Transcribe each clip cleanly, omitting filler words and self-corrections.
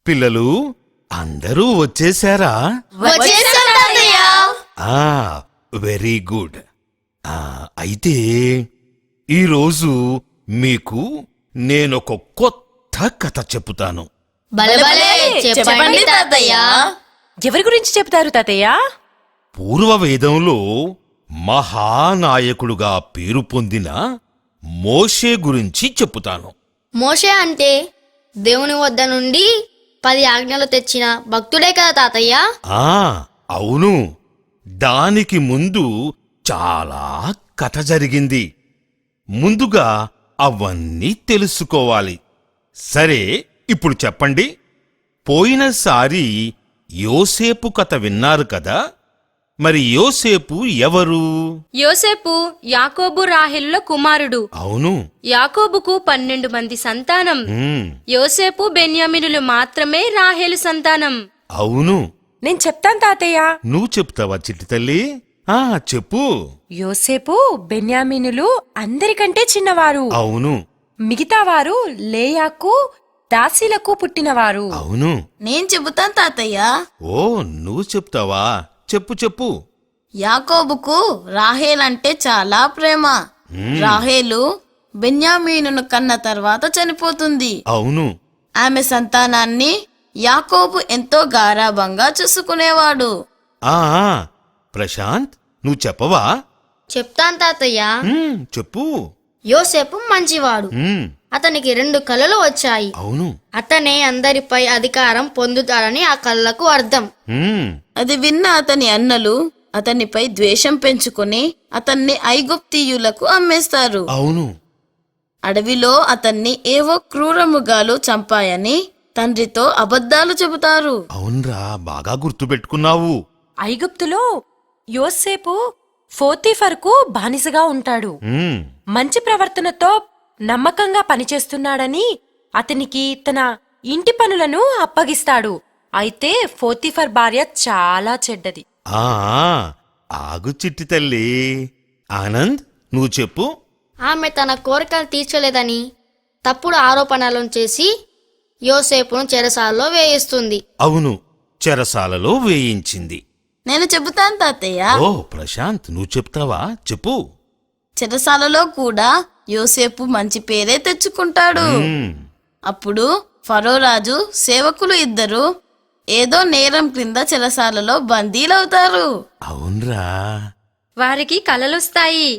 పిల్లలు అందరూ వచ్చేశారా? Very good. అయితే ఈరోజు మీకు నేనొక కొత్త కథ చెప్పుతాను. ఎవరి గురించి చెప్తారు తాతయ్య? పూర్వవేదంలో మహానాయకుడుగా పేరు పొందిన మోషే గురించి చెప్పుతాను. మోషే అంటే దేవుని వద్ద నుండి 10 ఆజ్ఞలు తెచ్చిన భక్తుడే కదా తాతయ్య? అవును. దానికి ముందు చాలా కథ జరిగింది. ముందుగా అవన్నీ తెలుసుకోవాలి. సరే, ఇప్పుడు చెప్పండి. పోయినసారి యోసేపు కథ విన్నారు కదా? మరి యోసేపు ఎవరు? యోసేపు యాకోబు రాహేలుల కుమారుడు. అవును. యాకోబుకు 12 మంది సంతానం. యోసేపు బెన్యామీనులు మాత్రమే రాహేలు సంతానం. అవును. నేను చెప్తాను తాతయ్య. నువ్వు చెప్తావా చిట్టి తల్లి? చెప్పు. యోసేపు బెన్యామీనులు అందరికంటే చిన్నవారు. అవును. మిగతా వారు లేయాకు దాసీలకు పుట్టినవారు. అవును. నేను చెబుతాను తాతయ్య. నువ్వు చెప్తావా? చెప్పు చెప్పు. యాకోబుకు రాహేలంటే చాలా ప్రేమ. రాహేలు బెన్యామీనును కన్న తర్వాత చనిపోతుంది. అవును. ఆమె సంతానాన్ని యాకోబు ఎంతో గారాబంగా చూసుకునేవాడు. ప్రశాంత్, నువ్వు చెప్పవా? చెప్తాను తాతయ్య. చెప్పు. యోసేపు మంచివాడు. అతనికి 2 కలలు వచ్చాయి. అవును. అతనే అందరిపై అధికారం పొందుతాడని ఆ కళ్ళకు అర్థం. అది విన్న అతని అన్నలు అతనిపై ద్వేషం పెంచుకుని అతన్ని ఐగుప్తీయులకు అమ్మేస్తారు. అవును. అడవిలో అతన్ని ఏవో క్రూరముగాలు చంపాయని తండ్రితో అబద్ధాలు చెబుతారు. అవునరా, బాగా గుర్తుపెట్టుకున్నావు. ఐగుప్తులో యోసేపు పోతీఫరుకు బానిసగా ఉంటాడు. మంచి ప్రవర్తనతో నమ్మకంగా పనిచేస్తున్నాడని అతనికి తన ఇంటి పనులను అప్పగిస్తాడు. అయితే పోతీఫర్ భార్య చాలా చెడ్డది. ఆగు చిట్టి తల్లి. ఆనంద్, నువ్వు చెప్పు. ఆమె తన కోరికలు తీర్చలేదని తప్పుడు ఆరోపణలను చేసి యోసేపును చెరసాలలో వేయిస్తుంది. అవును, చెరసాలలో వేయించింది. నేను చెబుతాను తాతయ్య. ప్రశాంత్, నువ్వు చెప్తావా? చెప్పు. చెరసాలలో కూడా యోసేపు మంచి పేరే తెచ్చుకుంటాడు. అప్పుడు ఫరో రాజు సేవకులు 2 ఏదో నేరం క్రింద చెరసాలలో బందీలవుతారు. అవునరా. వారికి కలలొస్తాయి.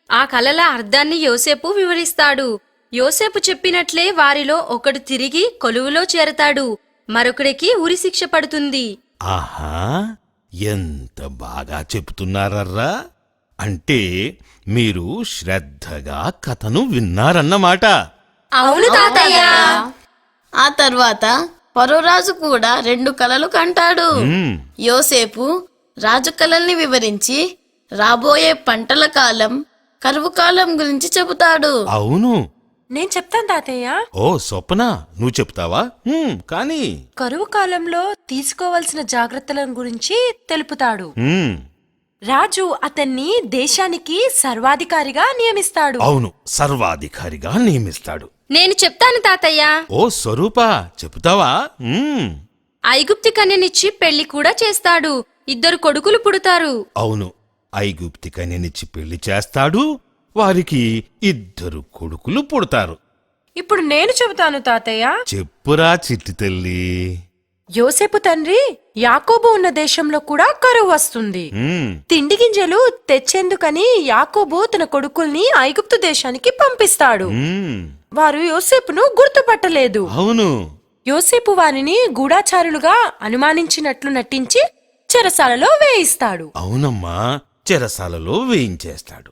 ఆ కలల అర్థాన్ని యోసేపు వివరిస్తాడు. యోసేపు చెప్పినట్లే వారిలో ఒకడు తిరిగి కొలువులో చేరతాడు. మరొకడికి ఉరిశిక్ష పడుతుంది. ఆహా, ఎంత బాగా చెప్తున్నారర్రా. అంటే మీరు శ్రద్ధగా కథను విన్నారన్నమాట. అవును తాతయ్య. ఆ తర్వాత ఫరోరాజు కూడా 2 కలలు కంటాడు. యోసేపు రాజు కలల్ని వివరించి రాబోయే పంటల కాలం, కరువు కాలం గురించి చెబుతాడు. అవును. నేను చెప్తాను తాతయ్య. స్వప్న, నువ్వు చెప్తావా? కానీ కరువు కాలంలో తీసుకోవలసిన జాగ్రత్తల గురించి తెలుపుతాడు. రాజు అతన్ని దేశానికి సర్వాధికారిగా నియమిస్తాడు. అవును, సర్వాధికారిగా నియమిస్తాడు. నేను చెప్తాను తాతయ్య. స్వరూపా, చెప్తావా? ఐగుప్తి కన్యనిచ్చి పెళ్లి కూడా చేస్తాడు. 2 కొడుకులు పుడతారు. అవును, ఐగుప్తి కన్యనిచ్చి పెళ్లి చేస్తాడు. వారికి 2 కొడుకులు పుడతారు. ఇప్పుడు నేను చెబుతాను తాతయ్య. చెప్పురా చిట్టి తల్లి. యోసేపు తండ్రి యాకోబు ఉన్న దేశంలో కూడా కరువు వస్తుంది. తిండి గింజలు తెచ్చేందుకని యాకోబు తన కొడుకుల్ని ఐగుప్తు దేశానికి పంపిస్తాడు. వారు యోసేపును గుర్తుపట్టలేదు. అవును. యోసేపు వారిని గూఢాచారులుగా అనుమానించినట్లు నటించి చెరసాలలో వేయిస్తాడు. అవునమ్మా, చెరసాలలో వేయించేస్తాడు.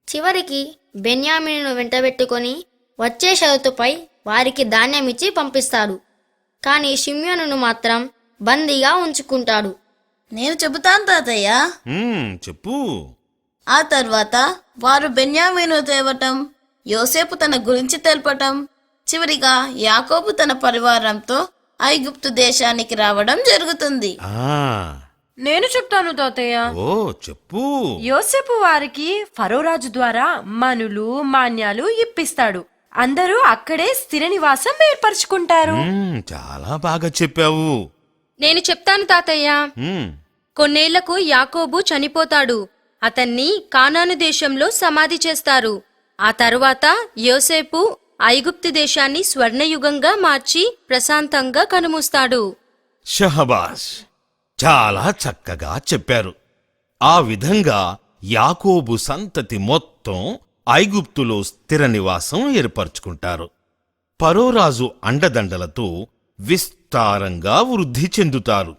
చివరికి బెన్యామీనును వెంటబెట్టుకొని వచ్చే షరతుపై వారికి ధాన్యమిచ్చి పంపిస్తాడు. కాని షిమ్యోనును మాత్రం బందీగా ఉంచుకుంటాడు. నేను చెబుతాను తాతయ్య. చెప్పు. ఆ తర్వాత వారు బెన్యామీను తేవటం, యోసేపు తన గురించి తెలపటం, చివరిగా యాకోబు తన పరివారంతో ఐగుప్తు దేశానికి రావడం జరుగుతుంది. నేను చెప్తాను తాతయ్య. చెప్పు. యోసేపు వారికి ఫరోరాజు ద్వారా మనులు మాన్యాలు ఇప్పిస్తాడు. అందరూ అక్కడే స్థిర నివాసం ఏర్పరచుకుంటారు. చాలా బాగా చెప్పావు. నేను చెప్తాను తాతయ్య. మ్మ్. కొన్నేళ్లకు యాకోబు చనిపోతాడు. అతన్ని కానాను దేశంలో సమాధి చేస్తారు. ఆ తరువాత యోసేపు ఐగుప్తు దేశాన్ని స్వర్ణయుగంగా మార్చి ప్రశాంతంగా కనుమూస్తాడు. షహబాష్, చాలా చక్కగా చెప్పారు. ఆ విధంగా యాకోబు సంతతి మొత్తం ఐగుప్తులో స్థిర నివాసం ఏర్పరచుకుంటారు. ఫరోరాజు అండదండలతో విస్తారంగా వృద్ధి చెందుతారు.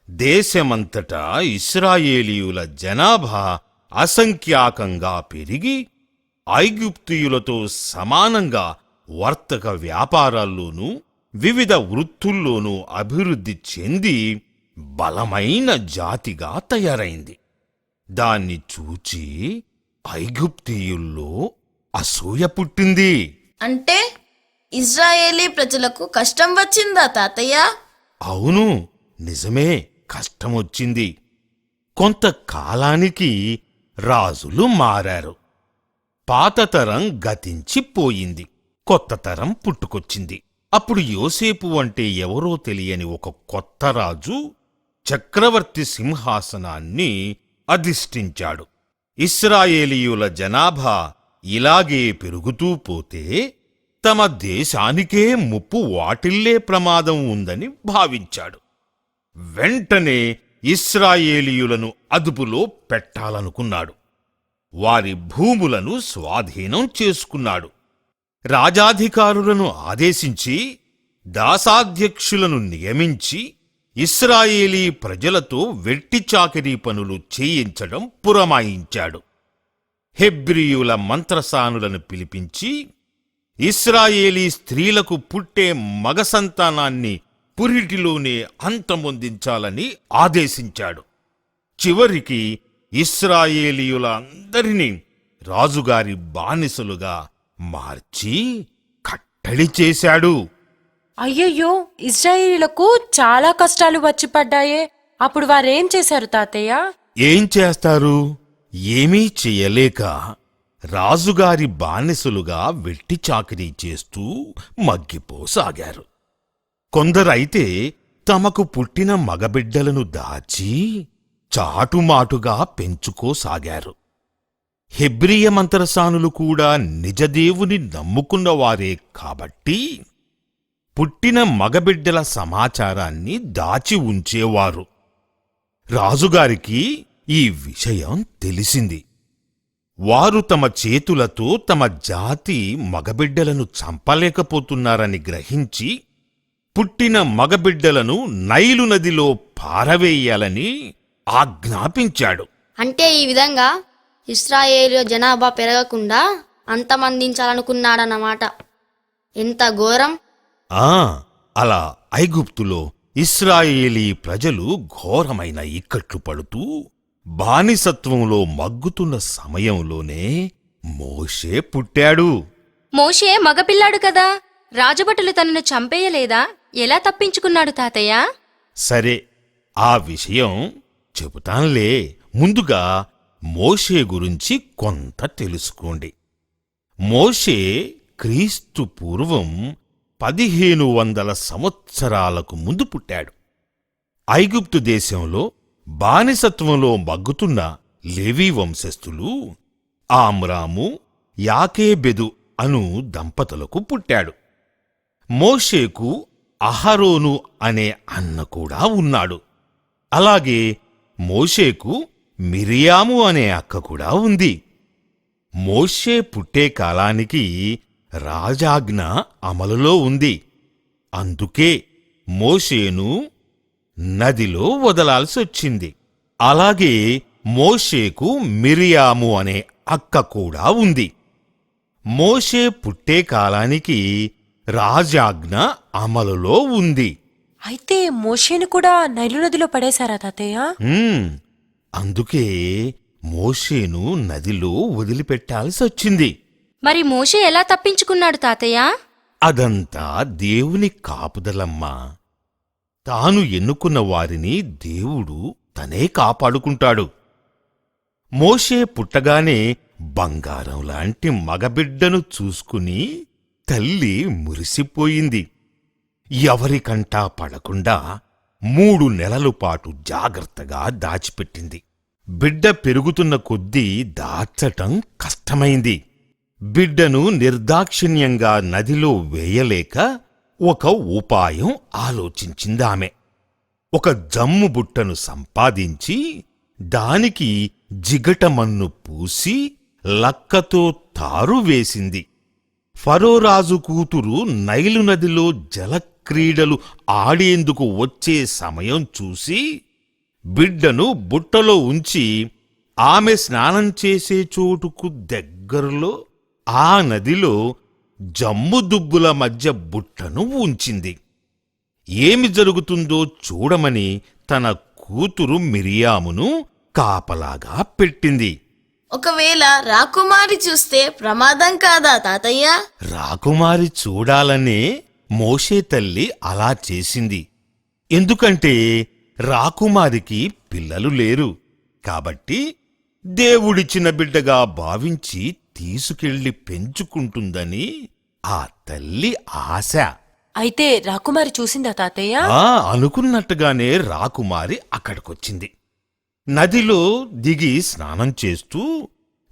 దేశమంతటా ఇశ్రాయేలీయుల జనాభా అసంఖ్యాకంగా పెరిగి ఐగుప్తీయులతో సమానంగా వర్తక వ్యాపారాల్లోనూ వివిధ వృత్తుల్లోనూ అభివృద్ధి చెంది బలమైన జాతిగా తయారైంది. దాన్ని చూచి ఐగుప్తీయుల్లో అసూయ పుట్టింది. అంటే ఇజ్రాయేలీ ప్రజలకు కష్టం వచ్చిందా తాతయ్య? అవును, నిజమే, కష్టమొచ్చింది. కొంతకాలానికి రాజులు మారారు. పాతతరం గతించిపోయింది, కొత్త తరం పుట్టుకొచ్చింది. అప్పుడు యోసేపు అంటే ఎవరో తెలియని ఒక కొత్త రాజు చక్రవర్తి సింహాసనాన్ని అధిష్ఠించాడు. ఇశ్రాయేలీయుల జనాభా ఇలాగే పెరుగుతూ పోతే తమ దేశానికే ముప్పు వాటిల్లే ప్రమాదం ఉందని భావించాడు. వెంటనే ఇశ్రాయేలీయులను అదుపులో పెట్టాలనుకున్నాడు. వారి భూములను స్వాధీనం చేసుకున్నాడు. రాజాధికారులను ఆదేశించి దాసాధ్యక్షులను నియమించి ఇశ్రాయేలీ ప్రజలతో వెట్టిచాకిరీ పనులు చేయించడం పురమాయించాడు. హెబ్రీయుల మంత్రసానులను పిలిపించి ఇశ్రాయేలీ స్త్రీలకు పుట్టే మగ సంతానాన్ని పురిటిలోనే అంతమొందించాలని ఆదేశించాడు. చివరికి ఇశ్రాయేలీయులందరినీ రాజుగారి బానిసలుగా మార్చి కట్టడి చేశాడు. అయ్యయ్యో, ఇజ్రాయేలీలకు చాలా కష్టాలు వచ్చి పడ్డాయే. అప్పుడు వారేం చేశారు తాతయ్య? ఏం చేస్తారు? ఏమీ చెయ్యలేక రాజుగారి బానిసలుగా వెట్టి చాకిరీ చేస్తూ మగ్గిపోసాగారు. కొందరైతే తమకు పుట్టిన మగబిడ్డలను దాచి చాటుమాటుగా పెంచుకోసాగారు. హెబ్రీయ మంత్రసానులు కూడా నిజదేవుని నమ్ముకున్నవారే కాబట్టి పుట్టిన మగబిడ్డల సమాచారాన్ని దాచి ఉంచేవారు. రాజుగారికి ఈ విషయం తెలిసింది. వారు తమ చేతులతో తమ జాతి మగబిడ్డలను చంపలేకపోతున్నారని గ్రహించి పుట్టిన మగబిడ్డలను నైలు నదిలో పారవేయాలని ఆజ్ఞాపించాడు. అంటే ఈ విధంగా ఇశ్రాయేలు జనాభా పెరగకుండా అంతమందించాలనుకున్నాడన్నమాట. ఎంత ఘోరం! అలా ఐగుప్తులో ఇశ్రాయేలీ ప్రజలు ఘోరమైన ఇక్కట్లు పడుతూ బానిసత్వంలో మగ్గుతున్న సమయంలోనే మోషే పుట్టాడు. మోషే మగపిల్లాడు కదా, రాజభటులు తనను చంపేయలేదా? ఎలా తప్పించుకున్నాడు తాతయ్య? సరే, ఆ విషయం చెబుతాన్లే. ముందుగా మోషే గురించి కొంత తెలుసుకోండి. మోషే క్రీస్తు పూర్వం 1500 సంవత్సరాలకు ముందు పుట్టాడు. ఐగుప్తు దేశంలో బానిసత్వంలో మగ్గుతున్న లేవీ వంశస్థులు ఆమ్రాము, యాకేబెదు అను దంపతులకు పుట్టాడు. మోషేకు అహరోను అనే అన్న కూడా ఉన్నాడు. అలాగే మోషేకు మిరియాము అనే అక్క కూడా ఉంది. మోషే పుట్టే కాలానికి రాజాజ్ఞ అమలులో ఉంది. అందుకే మోషేను నదిలో వదలాల్సొచ్చింది. అలాగే మోషేకు మిరియాము అనే అక్క కూడా ఉంది. మోషే పుట్టే కాలానికి రాజాజ్ఞ అమలులో ఉంది. అయితే మోషేను కూడా నైలు నదిలో పడేశారా తాతయ్య? అందుకే మోషేను నదిలో వదిలిపెట్టాల్సొచ్చింది. మరి మోషే ఎలా తప్పించుకున్నాడు తాతయ్య? అదంతా దేవుని కాపుదలమ్మా. తాను ఎన్నుకున్న వారిని దేవుడు తనే కాపాడుకుంటాడు. మోషే పుట్టగానే బంగారం లాంటి మగబిడ్డను చూసుకుని తల్లి మురిసిపోయింది. ఎవరికంటా పడకుండా 3 నెలల పాటు జాగ్రత్తగా దాచిపెట్టింది. బిడ్డ పెరుగుతున్న కొద్దీ దాచటం కష్టమైంది. బిడ్డను నిర్దాక్షిణ్యంగా నదిలో వేయలేక ఒక ఉపాయం ఆలోచించిందామె. ఒక జమ్ము బుట్టను సంపాదించి దానికి జిగటమన్ను పూసి లక్కతో తారు వేసింది. ఫరోరాజు కూతురు నైలు నదిలో జలక్రీడలు ఆడేందుకు వచ్చే సమయం చూసి బిడ్డను బుట్టలో ఉంచి ఆమె స్నానం చేసే చోటుకు దగ్గరలో ఆ నదిలో జమ్ముదుబ్బుల మధ్య బుట్టను ఉంచింది. ఏమి జరుగుతుందో చూడమని తన కూతురు మిరియామును కాపలాగా పెట్టింది. ఒకవేళ రాకుమారి చూస్తే ప్రమాదం కాదా తాతయ్య? రాకుమారి చూడాలనే మోషే తల్లి అలా చేసింది. ఎందుకంటే రాకుమారికి పిల్లలు లేరు. కాబట్టి దేవుడిచ్చిన బిడ్డగా భావించి తీసుకెళ్లి పెంచుకుంటుందని ఆ తల్లి ఆశ. అయితే రాకుమారి చూసిందా తాతయ్య? అనుకున్నట్టుగానే రాకుమారి అక్కడికొచ్చింది. నదిలో దిగి స్నానం చేస్తూ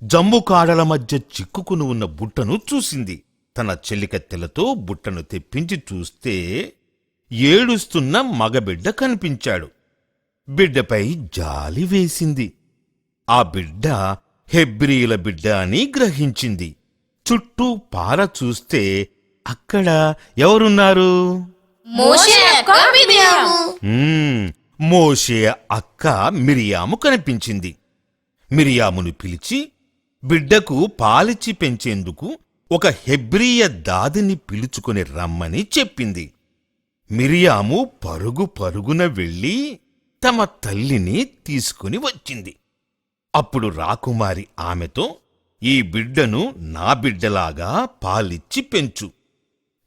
జమ్ము కాడల మధ్య చిక్కుకుని ఉన్న బుట్టను చూసింది. తన చెలికత్తెలతో బుట్టను తెప్పించి చూస్తే ఏడుస్తున్న మగబిడ్డ కనిపించాడు. బిడ్డపై జాలి వేసింది. ఆ బిడ్డ హెబ్రీల బిడ్డ అని గ్రహించింది. చుట్టూ పార చూస్తే అక్కడ ఎవరున్నారు? మోషే అక్క మిరియాము. మోషే అక్క మిరియాము కనిపించింది. మిరియామును పిలిచి బిడ్డకు పాలిచ్చి పెంచేందుకు ఒక హెబ్రీయ దాదిని పిలుచుకుని రమ్మని చెప్పింది. మిరియాము పరుగు పరుగున వెళ్ళి తమ తల్లిని తీసుకుని వచ్చింది. అప్పుడు రాకుమారి ఆమెతో, ఈ బిడ్డను నా బిడ్డలాగా పాలిచ్చి పెంచు.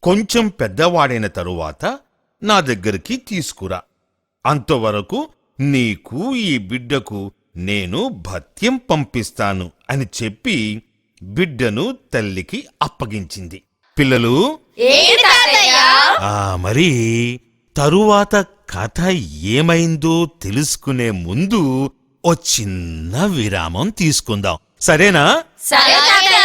కొంచెం పెద్దవాడైన తరువాత నా దగ్గరికి తీసుకురా. అంతవరకు నీకు ఈ బిడ్డకు నేను భత్యం పంపిస్తాను అని చెప్పి బిడ్డను తల్లికి అప్పగించింది. పిల్లలు, మరి తరువాత కథ ఏమైందో తెలుసుకునే ముందు ఓ చిన్న విరామం తీసుకుందాం. సరేనా? సరే తాతయ్య.